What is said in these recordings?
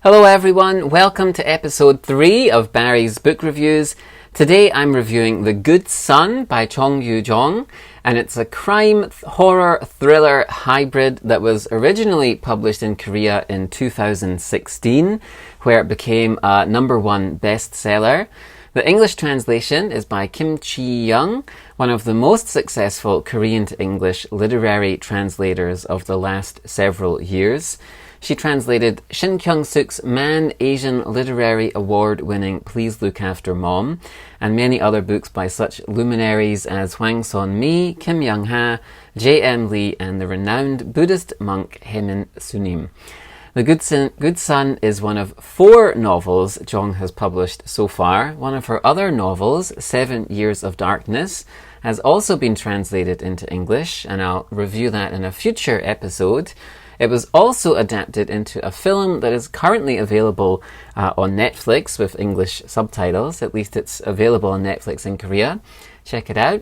Hello everyone, welcome to episode 3 of Barry's Book Reviews. Today I'm reviewing The Good Son by Jeong You-jeong, and it's a crime horror thriller hybrid that was originally published in Korea in 2016, where it became a #1 bestseller. The English translation is by Kim Ji-young, one of the most successful Korean to English literary translators of the last several years. She translated Shin Kyung-suk's Man Asian Literary Award-winning Please Look After Mom, and many other books by such luminaries as Hwang Sun-mi, Kim Young-ha, J.M. Lee, and the renowned Buddhist monk Haemin Sunim. The Good Son is one of 4 novels Jeong has published so far. One of her other novels, 7 Years of Darkness, has also been translated into English, and I'll review that in a future episode. It was also adapted into a film that is currently available on Netflix with English subtitles. At least it's available on Netflix in Korea. Check it out.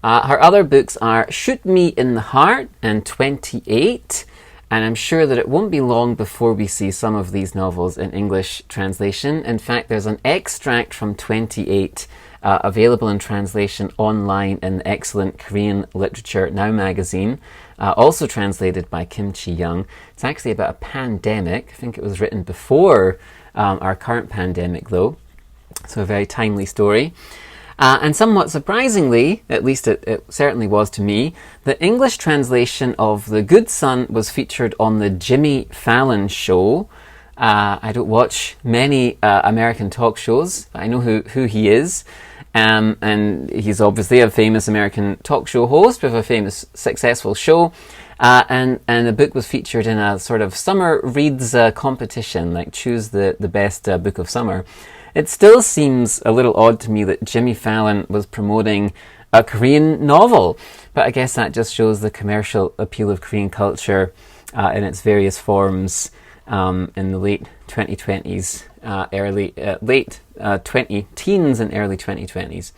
Her other books are Shoot Me in the Heart and 28. And I'm sure that it won't be long before we see some of these novels in English translation. In fact, there's an extract from 28 available in translation online in the excellent Korean Literature Now magazine, also translated by Kim Ji-young. It's actually about a pandemic. I think it was written before our current pandemic, though. So a very timely story. And somewhat surprisingly, at least it certainly was to me, the English translation of The Good Son was featured on the Jimmy Fallon show. I don't watch many American talk shows, but I know who he is. And he's obviously a famous American talk show host with a famous, successful show. And the book was featured in a sort of summer reads competition, like choose the best book of summer. It still seems a little odd to me that Jimmy Fallon was promoting a Korean novel, but I guess that just shows the commercial appeal of Korean culture in its various forms in the late 2020s, late 20-teens and early 2020s.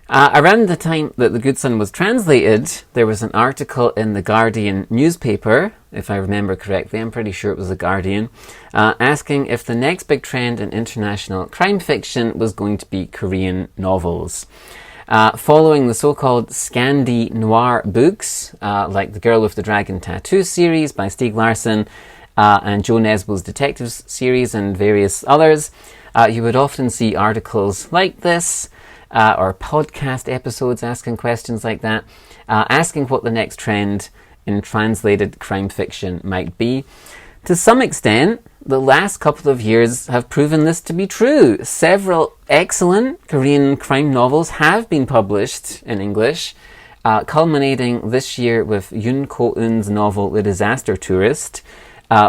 Around the time that The Good Son was translated, there was an article in the Guardian newspaper, if I remember correctly, I'm pretty sure it was the Guardian, asking if the next big trend in international crime fiction was going to be Korean novels. Following the so-called Scandi noir books, like The Girl with the Dragon Tattoo series by Stieg Larsson, and Joe Nesbo's Detectives series and various others, you would often see articles like this, or podcast episodes asking questions like that, asking what the next trend in translated crime fiction might be. To some extent, the last couple of years have proven this to be true. Several excellent Korean crime novels have been published in English, culminating this year with Yoon Ko-eun's novel The Disaster Tourist,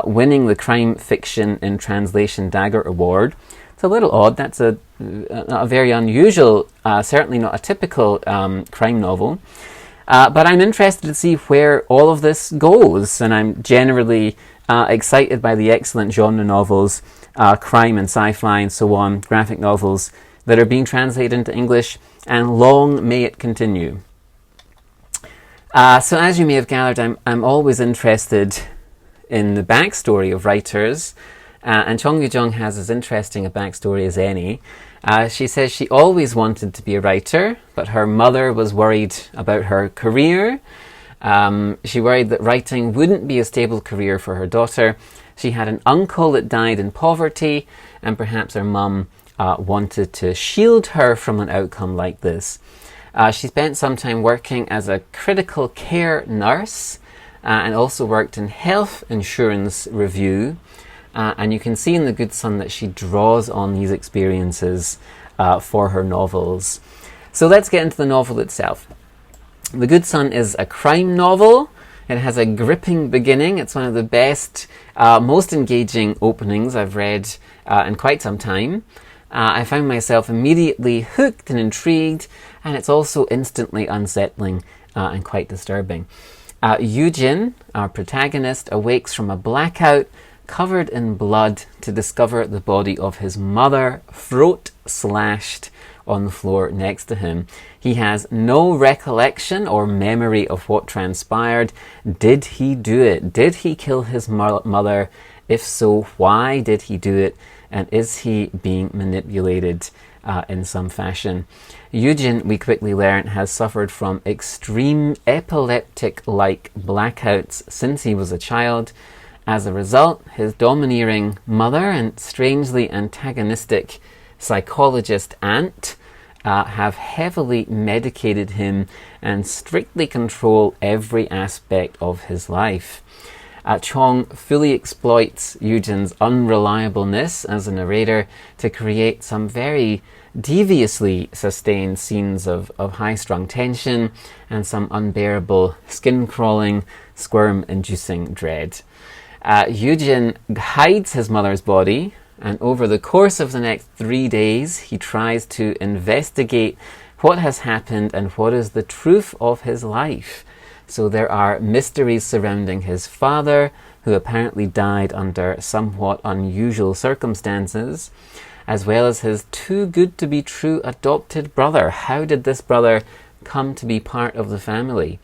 winning the Crime Fiction in Translation Dagger Award. It's a little odd. That's a very unusual, certainly not a typical crime novel. But I'm interested to see where all of this goes, and I'm generally excited by the excellent genre novels, crime and sci-fi and so on, graphic novels that are being translated into English, and long may it continue. So as you may have gathered, I'm always interested in the backstory of writers, and Jeong You-jeong has as interesting a backstory as any. She says she always wanted to be a writer, but her mother was worried about her career. She worried that writing wouldn't be a stable career for her daughter. She had an uncle that died in poverty, and perhaps her mum wanted to shield her from an outcome like this. She spent some time working as a critical care nurse, and also worked in health insurance review. And you can see in The Good Son that she draws on these experiences for her novels. So let's get into the novel itself. The Good Son is a crime novel. It has a gripping beginning. It's one of the best, most engaging openings I've read in quite some time. I found myself immediately hooked and intrigued, and it's also instantly unsettling and quite disturbing. Yu-jin, our protagonist, awakes from a blackout covered in blood to discover the body of his mother, throat slashed on the floor next to him. He has no recollection or memory of what transpired. Did he do it? Did he kill his mother? If so, why did he do it? And is he being manipulated in some fashion? Yu-jin, we quickly learn, has suffered from extreme epileptic-like blackouts since he was a child. As a result, his domineering mother and strangely antagonistic psychologist aunt have heavily medicated him and strictly control every aspect of his life. Chong fully exploits Yu-jin's unreliableness as a narrator to create some very deviously sustained scenes of high-strung tension and some unbearable, skin-crawling, squirm-inducing dread. Yu-jin hides his mother's body, and over the course of the next 3 days, he tries to investigate what has happened and what is the truth of his life. So there are mysteries surrounding his father, who apparently died under somewhat unusual circumstances, as well as his too-good-to-be-true adopted brother. How did this brother come to be part of the family?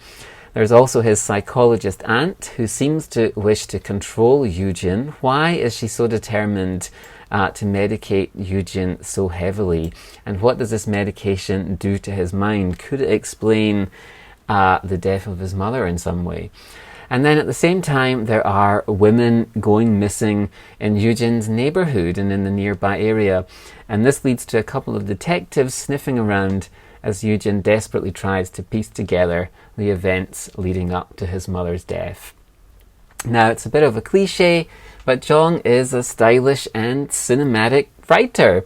There's also his psychologist aunt, who seems to wish to control Yu-jin. Why is she so determined to medicate Yu-jin so heavily? And what does this medication do to his mind? Could it explain the death of his mother in some way? And then at the same time, there are women going missing in Yu-jin's neighborhood and in the nearby area. And this leads to a couple of detectives sniffing around as Yu-jin desperately tries to piece together the events leading up to his mother's death. Now, it's a bit of a cliche, but Jeong is a stylish and cinematic writer.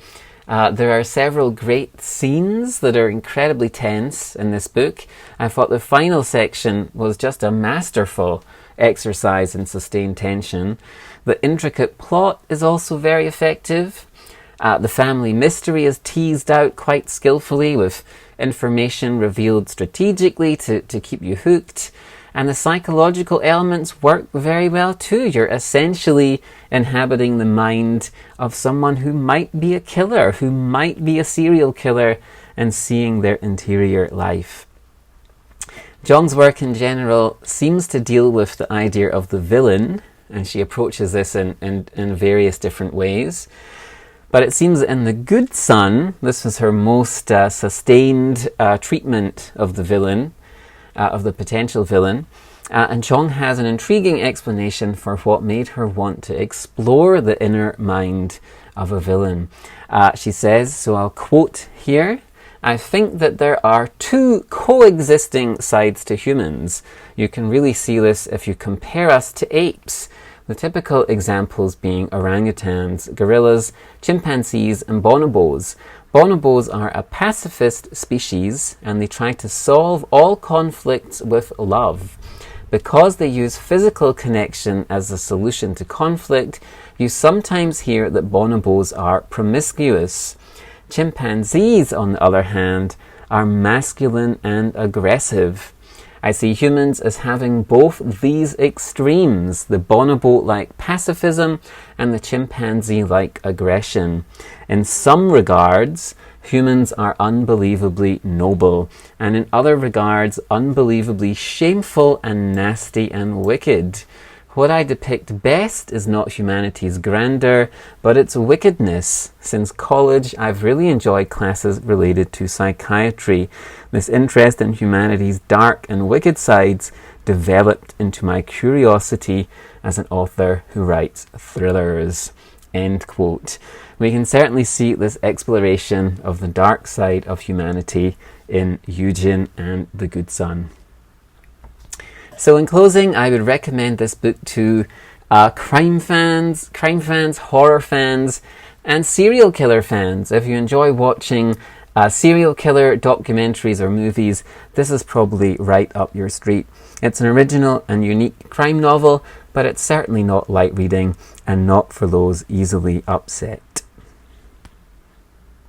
There are several great scenes that are incredibly tense in this book. I thought the final section was just a masterful exercise in sustained tension. The intricate plot is also very effective. The family mystery is teased out quite skillfully, with information revealed strategically to keep you hooked. And the psychological elements work very well too. You're essentially inhabiting the mind of someone who might be a killer, who might be a serial killer, and seeing their interior life. Jeong's work in general seems to deal with the idea of the villain, and she approaches this in various different ways. But it seems that in The Good Son, this was her most sustained treatment of the villain, of the potential villain. And Jeong has an intriguing explanation for what made her want to explore the inner mind of a villain. She says, so I'll quote here, "I think that there are two coexisting sides to humans. You can really see this if you compare us to apes. The typical examples being orangutans, gorillas, chimpanzees, and bonobos. Bonobos are a pacifist species, and they try to solve all conflicts with love. Because they use physical connection as a solution to conflict, you sometimes hear that bonobos are promiscuous. Chimpanzees, on the other hand, are masculine and aggressive. I see humans as having both these extremes, the bonobo-like pacifism and the chimpanzee-like aggression. In some regards, humans are unbelievably noble, and in other regards, unbelievably shameful and nasty and wicked. What I depict best is not humanity's grandeur, but its wickedness. Since college, I've really enjoyed classes related to psychiatry. This interest in humanity's dark and wicked sides developed into my curiosity as an author who writes thrillers." End quote. We can certainly see this exploration of the dark side of humanity in Yu-jin and The Good Son. So in closing, I would recommend this book to crime fans, horror fans, and serial killer fans. If you enjoy watching serial killer documentaries or movies, this is probably right up your street. It's an original and unique crime novel, but it's certainly not light reading and not for those easily upset.